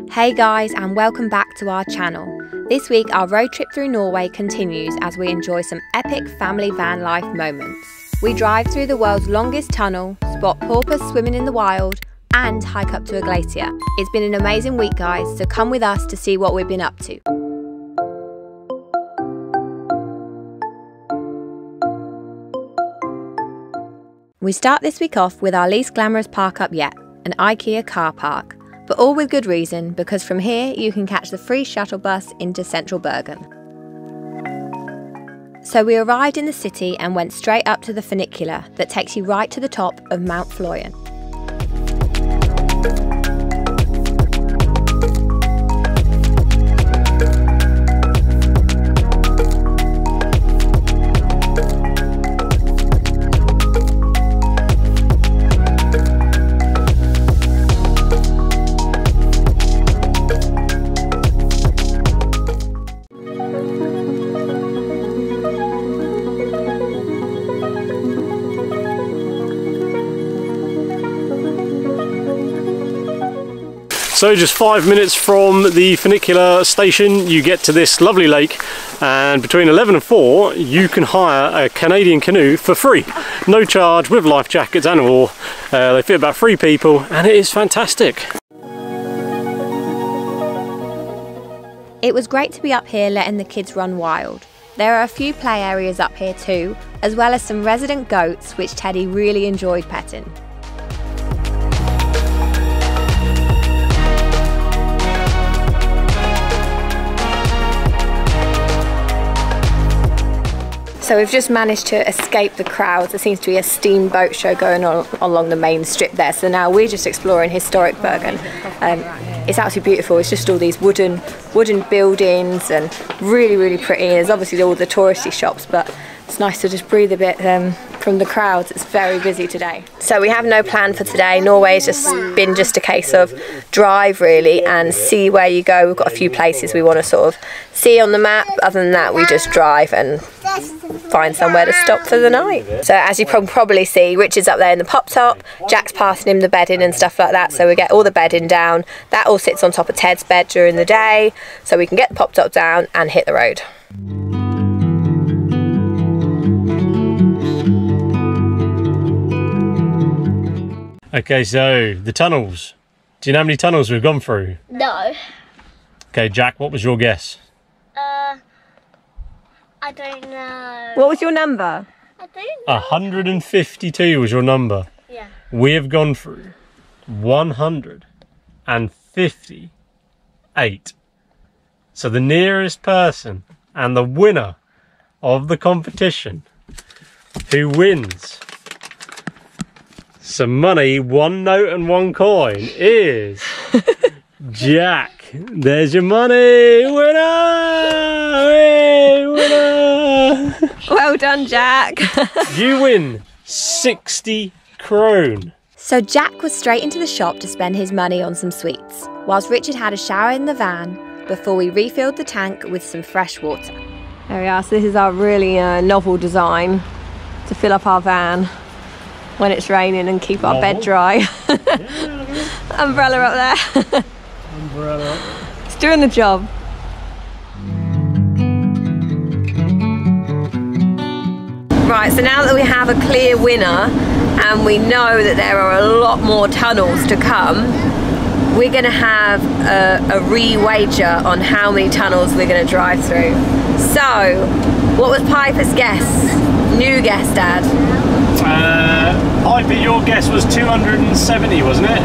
Hey guys, and welcome back to our channel. This week our road trip through Norway continues as we enjoy some epic family van life moments. We drive through the world's longest tunnel, spot porpoise swimming in the wild, and hike up to a glacier. It's been an amazing week guys, so come with us to see what we've been up to. We start this week off with our least glamorous park up yet, an IKEA car park, but all with good reason because from here you can catch the free shuttle bus into central Bergen. So we arrived in the city and went straight up to the funicular that takes you right to the top of Mount Fløyen. So just 5 minutes from the funicular station you get to this lovely lake, and between 11 and 4 you can hire a Canadian canoe for free, no charge, with life jackets and all. They fit about 3 people and it is fantastic. It was great to be up here letting the kids run wild. There are a few play areas up here too, as well as some resident goats which Teddy really enjoyed petting. So we've just managed to escape the crowds. There seems to be a steamboat show going on along the main strip there. So now we're just exploring historic Bergen. It's absolutely beautiful. It's just all these wooden buildings and really pretty. There's obviously all the touristy shops, but it's nice to just breathe a bit from the crowds. It's very busy today. So we have no plan for today. Norway's just been just a case of drive really and see where you go. We've got a few places we want to sort of see on the map. Other than that, we just drive and find somewhere to stop for the night. So as you probably see, Richard's up there in the pop top, Jack's passing him the bedding and stuff like that, so we get all the bedding down. That all sits on top of Ted's bed during the day, so we can get the pop top down and hit the road. Okay, so the tunnels. Do you know how many tunnels we've gone through? No. Okay, Jack, what was your guess? I don't know. What was your number? I don't know. 152 was your number. Yeah. We have gone through 158. So the nearest person and the winner of the competition, who wins some money, 1 note and 1 coin, is Jack. There's your money, winner! Hey, winner! Well done, Jack. You win 60 krone. So Jack was straight into the shop to spend his money on some sweets, whilst Richard had a shower in the van before we refilled the tank with some fresh water. There we are. So this is our really novel design to fill up our van when it's raining and keep our bed dry. Umbrella up there. Umbrella. It's doing the job. Right, so now that we have a clear winner and we know that there are a lot more tunnels to come, we're going to have a re-wager on how many tunnels we're going to drive through. So, what was Piper's guess? New guess, Dad? Piper, your guess was 270, wasn't it?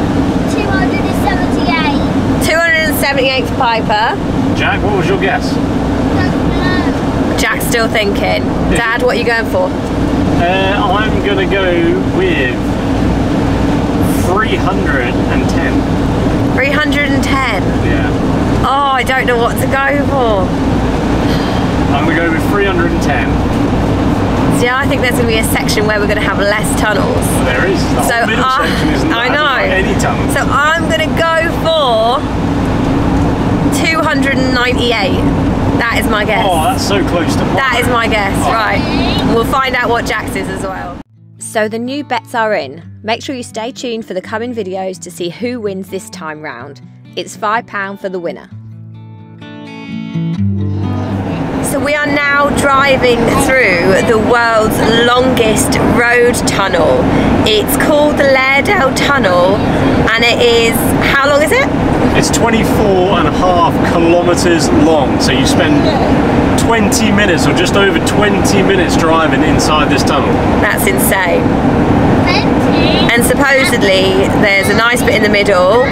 278. 278 for Piper. Jack, what was your guess? Jack's still thinking. Dad, what are you going for? I'm going to go with 310. 310? Yeah. Oh, I don't know what to go for. I'm going to go with 310. See, I think there's going to be a section where we're going to have less tunnels. There is. The whole middle section isn't I know. Any tunnels. So I'm going to go for 298. That is my guess. Oh, that's so close to mine. That is my guess, right. We'll find out what Jack's is as well. So the new bets are in. Make sure you stay tuned for the coming videos to see who wins this time round. It's £5 for the winner. So we are now driving through the world's longest road tunnel. It's called the Laerdal Tunnel, and it is, how long is it? It's 24.5 kilometres long, so you spend 20 minutes or just over 20 minutes driving inside this tunnel. That's insane. And supposedly there's a nice bit in the middle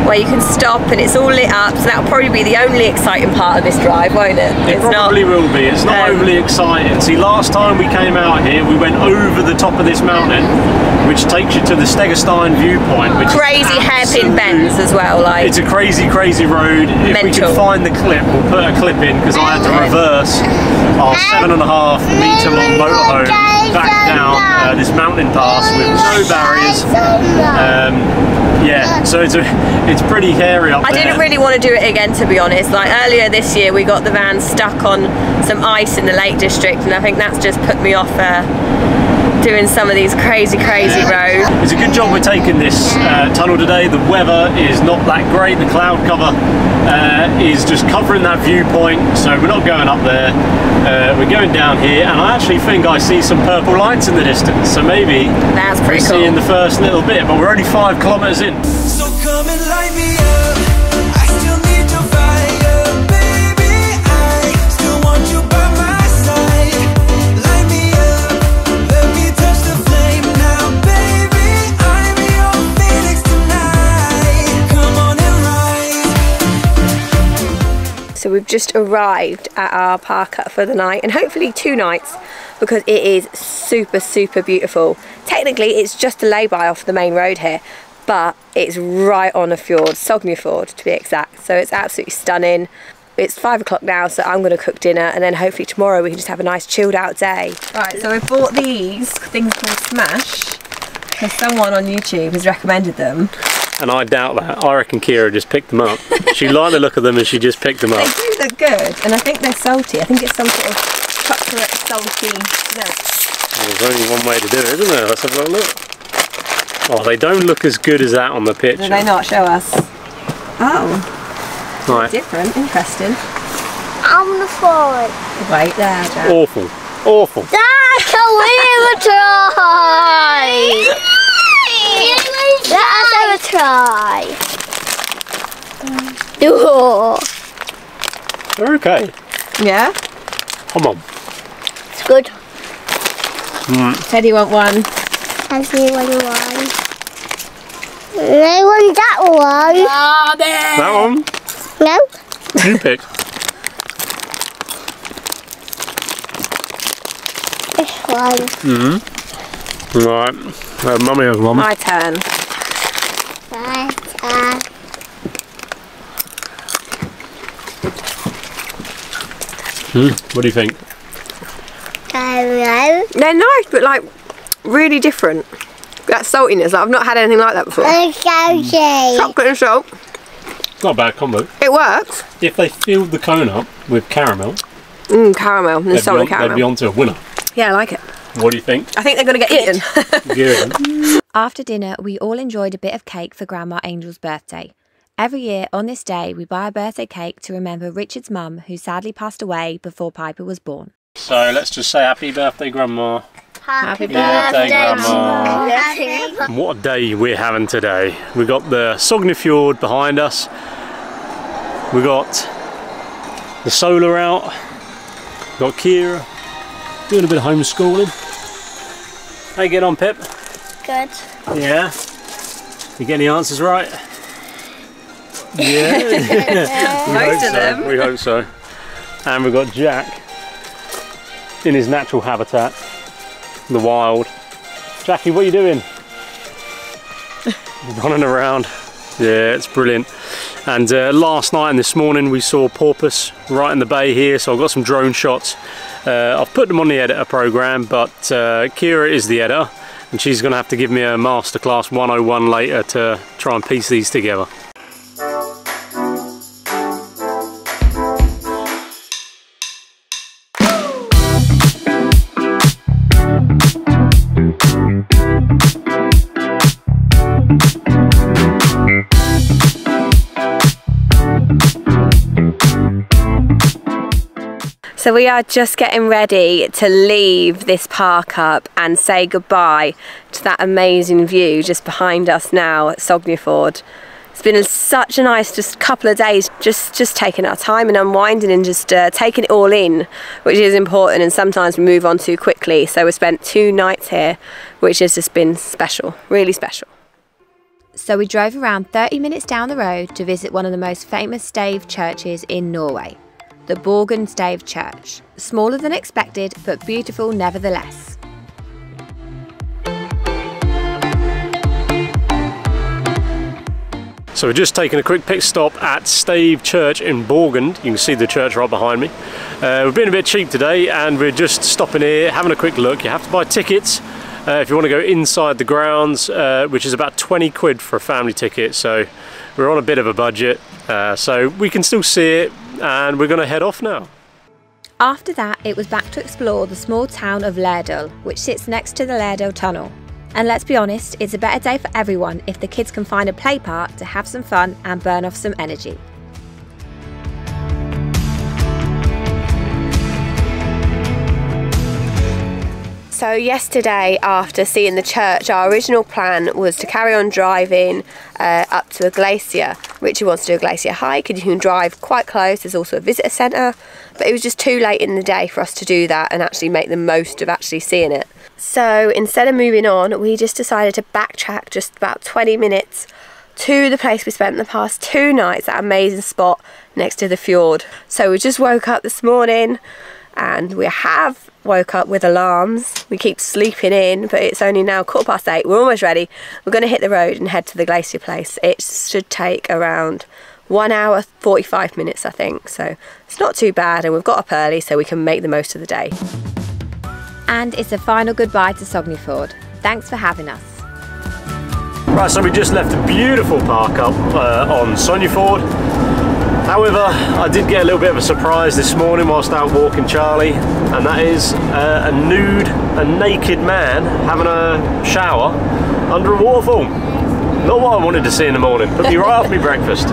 where you can stop and it's all lit up, so that'll probably be the only exciting part of this drive, won't it? It probably will be. It's not overly exciting. See, last time we came out here, we went over the top of this mountain, which takes you to the Stegerstein viewpoint, which crazy hairpin bends as well. Like, it's a crazy road. If we can find the clip, we'll put a clip in, because I had to reverse our 7.5 metre long motorhome back down this mountain pass with no barriers. Yeah, so it's pretty hairy up there. I didn't really want to do it again, to be honest. Like earlier this year, we got the van stuck on some ice in the Lake District, and I think that's just put me off doing some of these crazy roads. It's a good job we're taking this tunnel today. The weather is not that great. The cloud cover is just covering that viewpoint, so we're not going up there. We're going down here, and I actually think I see some purple lights in the distance, so maybe that's pretty cool. See in the first little bit, but we're only 5 kilometres in. So come and light me up. I still need your fire, baby. I still want you by my side. Light me up, let me touch the flame now, baby. I'm your phoenix tonight. Come on and rise. So we've just arrived at our park up for the night, and hopefully 2 nights, because it is super beautiful. Technically it's just a lay-by off the main road here, but it's right on a fjord, Sognefjord to be exact, so it's absolutely stunning. It's 5 o'clock now, so I'm going to cook dinner, and then hopefully tomorrow we can just have a nice chilled out day. Right, so we've bought these things called Smash, because someone on YouTube has recommended them. And I doubt that. I reckon Kira just picked them up. She liked the look of them and she just picked them up. They do look good, and I think they're salty. I think it's some sort of chocolate salty nut. Well, there's only one way to do it, isn't there? Let's have a look. Oh, they don't look as good as that on the picture. Do they not show us? Oh. Right. Different, interesting. I'm the forward. Wait there, Jack. Awful. That's a weird try. Let's have a try. Oh. They're okay. Yeah? Come on. It's good. Teddy want one. I see one. I want that one. That one? No? You pick. This one. Right. Mummy has one. My turn. What do you think? Hello. They're nice, but like really different. That saltiness, like, I've not had anything like that before. Chocolate and salt. It's not a bad combo. It works. If they filled the cone up with caramel, Caramel and salted caramel. they'd be on to a winner. Yeah, I like it. What do you think? I think they're going to get eaten. Good. After dinner, we all enjoyed a bit of cake for Grandma Angel's birthday. Every year on this day, we buy a birthday cake to remember Richard's mum, who sadly passed away before Piper was born. So let's just say happy birthday, Grandma. Happy birthday, Grandma. And what a day we're having today. We got the Sognefjord behind us. We got the solar out. Got Kira doing a bit of homeschooling. How you getting on, Pip? Good. Yeah. You get any answers right? Yeah. Most of them. We hope so. And we've got Jack in his natural habitat, the wild. Jackie, what are you doing? Running around. Yeah, it's brilliant. And last night and this morning we saw porpoise right in the bay here, so I've got some drone shots. I've put them on the editor program, but Kira is the editor, and she's going to have to give me a masterclass 101 later to try and piece these together. So we are just getting ready to leave this park up and say goodbye to that amazing view just behind us now at Sognefjord. It's been such a nice just couple of days, just taking our time and unwinding and just taking it all in, which is important, and sometimes we move on too quickly. So we spent 2 nights here, which has just been special, really special. So we drove around 30 minutes down the road to visit one of the most famous stave churches in Norway, the Bergen stave church. Smaller than expected, but beautiful nevertheless. So we're just taking a quick pit stop at Stave Church in Bergen. You can see the church right behind me. We've been a bit cheap today and we're just stopping here, having a quick look. You have to buy tickets if you want to go inside the grounds, which is about 20 quid for a family ticket. So we're on a bit of a budget, so we can still see it, and we're going to head off now. After that, it was back to explore the small town of Laerdal, which sits next to the Laerdal Tunnel. And let's be honest, it's a better day for everyone if the kids can find a play park to have some fun and burn off some energy. So yesterday, after seeing the church, our original plan was to carry on driving up to a glacier. Richard wants to do a glacier hike, and you can drive quite close. There's also a visitor centre, but it was just too late in the day for us to do that and actually make the most of actually seeing it. So instead of moving on, we just decided to backtrack just about 20 minutes to the place we spent the past 2 nights, that amazing spot next to the fjord. So we just woke up this morning, and we have woke up with alarms. We keep sleeping in, but it's only now 8:15. We're almost ready. We're going to hit the road and head to the glacier place. It should take around 1 hour 45 minutes, I think, so it's not too bad, and we've got up early so we can make the most of the day. And it's a final goodbye to Sognefjord. Thanks for having us. Right, so we just left a beautiful park up on Sognefjord. However, I did get a little bit of a surprise this morning whilst out walking Charlie, and that is a naked man having a shower under a waterfall. Not what I wanted to see in the morning, put me right off my breakfast.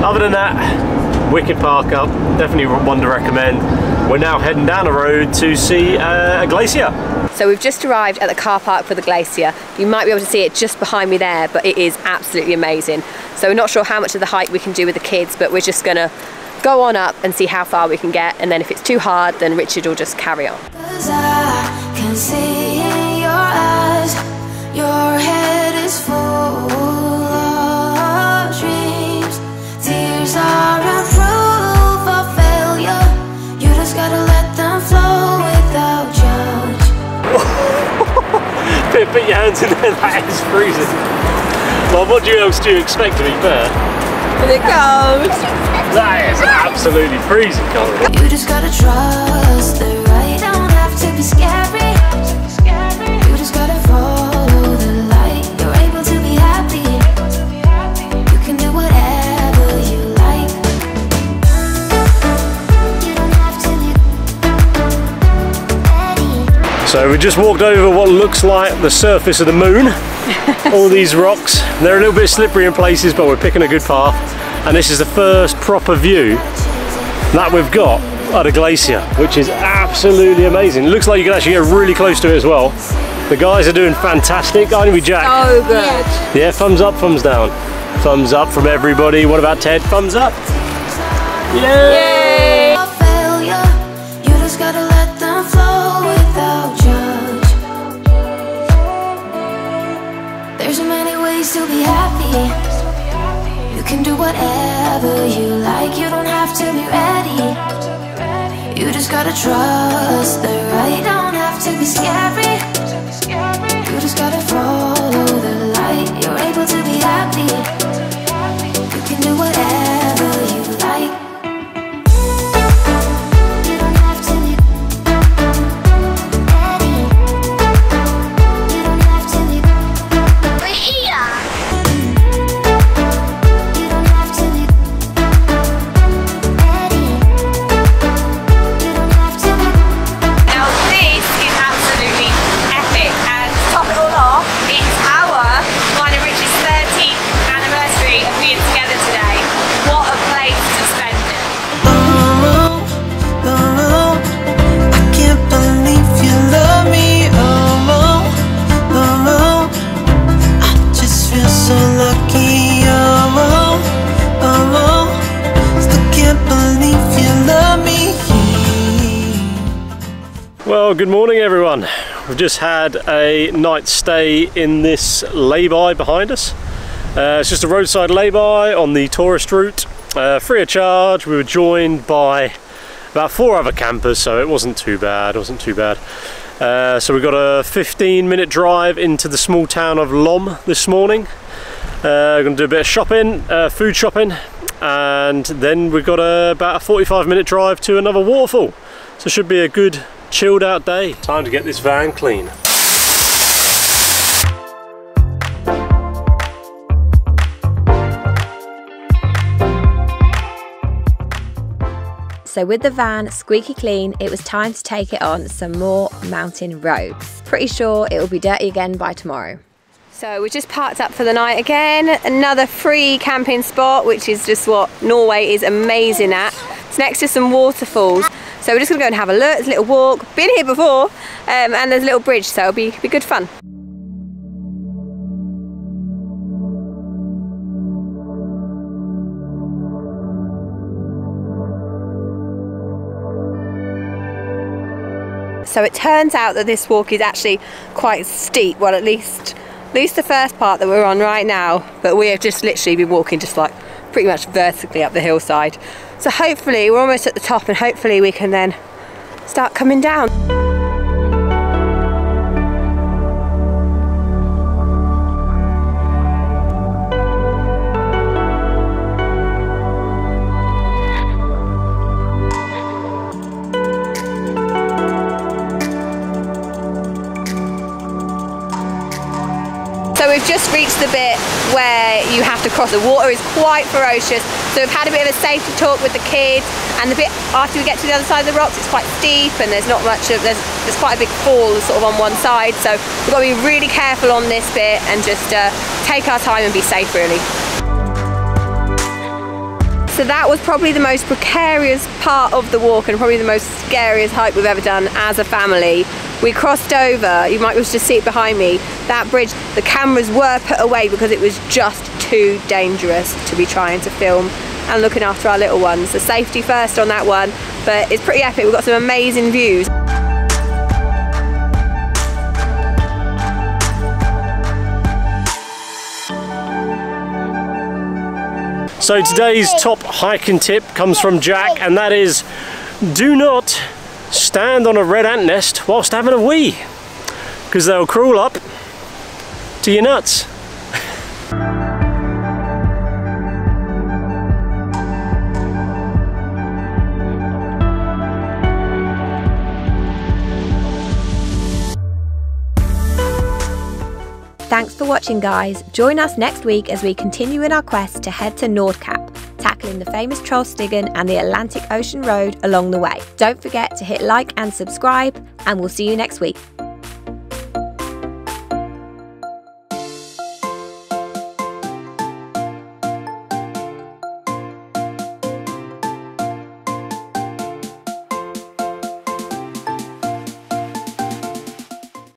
Other than that, wicked park up, definitely one to recommend. We're now heading down the road to see a glacier. So we've just arrived at the car park for the glacier. You might be able to see it just behind me there, but it is absolutely amazing. So we're not sure how much of the hike we can do with the kids, but we're just gonna go on up and see how far we can get, and then if it's too hard, then Richard will just carry on. 'Cause I can see in your eyes, your head is full of dreams. Tears are a proof of failure. You just gotta let them flow without judge. Put your hands in there, that is freezing. Well, what else do you expect, to be fair? Here it goes! That is absolutely freezing cold. You just gotta trust the right. Don't have to be scary. You just gotta follow the light. You're able to be happy. You can do whatever you like. You don't have to be ready. So we just walked over what looks like the surface of the moon. All these rocks, they're a little bit slippery in places, but we're picking a good path. And this is the first proper view that we've got at a glacier, which is absolutely amazing. It looks like you can actually get really close to it as well. The guys are doing fantastic, aren't we, Jack? Oh, good. Yeah, thumbs up, thumbs down. Thumbs up from everybody. What about Ted? Thumbs up. Yay! Failure. You just gotta let them flow without judge. There's so many ways to be happy. You can do whatever you like. You don't have to be ready. You just gotta trust the right. Don't have to be scary. You just gotta follow the light. You're able to be happy. You can do whatever you like. You don't have to be ready. You don't have to be. We're here. You don't have to be ready. You don't have to be. Now this is absolutely epic, and to top it all off, it's our mine and Richard's 13th anniversary Well, good morning everyone. We've just had a night's stay in this lay-by behind us. It's just a roadside lay-by on the tourist route, free of charge. We were joined by about 4 other campers, so it wasn't too bad, so we got a 15-minute drive into the small town of Lom this morning. We're going to do a bit of shopping, food shopping, and then we've got about a 45-minute drive to another waterfall. So it should be a good chilled out day. Time to get this van clean. So with the van squeaky clean, it was time to take it on some more mountain roads. Pretty sure it will be dirty again by tomorrow. So we just parked up for the night again. Another free camping spot, which is just what Norway is amazing at. It's next to some waterfalls. So we're just gonna go and have a look. There's a little walk. Been here before, and there's a little bridge, so it'll be good fun. So it turns out that this walk is actually quite steep. Well, at least the first part that we're on right now, but we have just literally been walking just like pretty much vertically up the hillside. So hopefully we're almost at the top, and hopefully we can then start coming down. So we've just reached the bit where you have to cross. The water is quite ferocious, so we've had a bit of a safety talk with the kids, and the bit after we get to the other side of the rocks, it's quite steep and there's not much of, there's quite a big fall sort of on one side, so we've got to be really careful on this bit and just take our time and be safe really. So that was probably the most precarious part of the walk and probably the most scariest hike we've ever done as a family. We crossed over, you might just see it behind me, that bridge. The cameras were put away because it was just too dangerous to be trying to film and looking after our little ones. So safety first on that one, but it's pretty epic. We've got some amazing views. So today's top hiking tip comes from Jack, and that is do not stand on a red ant nest whilst having a wee, because they'll crawl up to your nuts. Thanks for watching guys. Join us next week as we continue in our quest to head to Nordkapp, tackling the famous Trollstigen and the Atlantic Ocean Road along the way. Don't forget to hit like and subscribe, and we'll see you next week.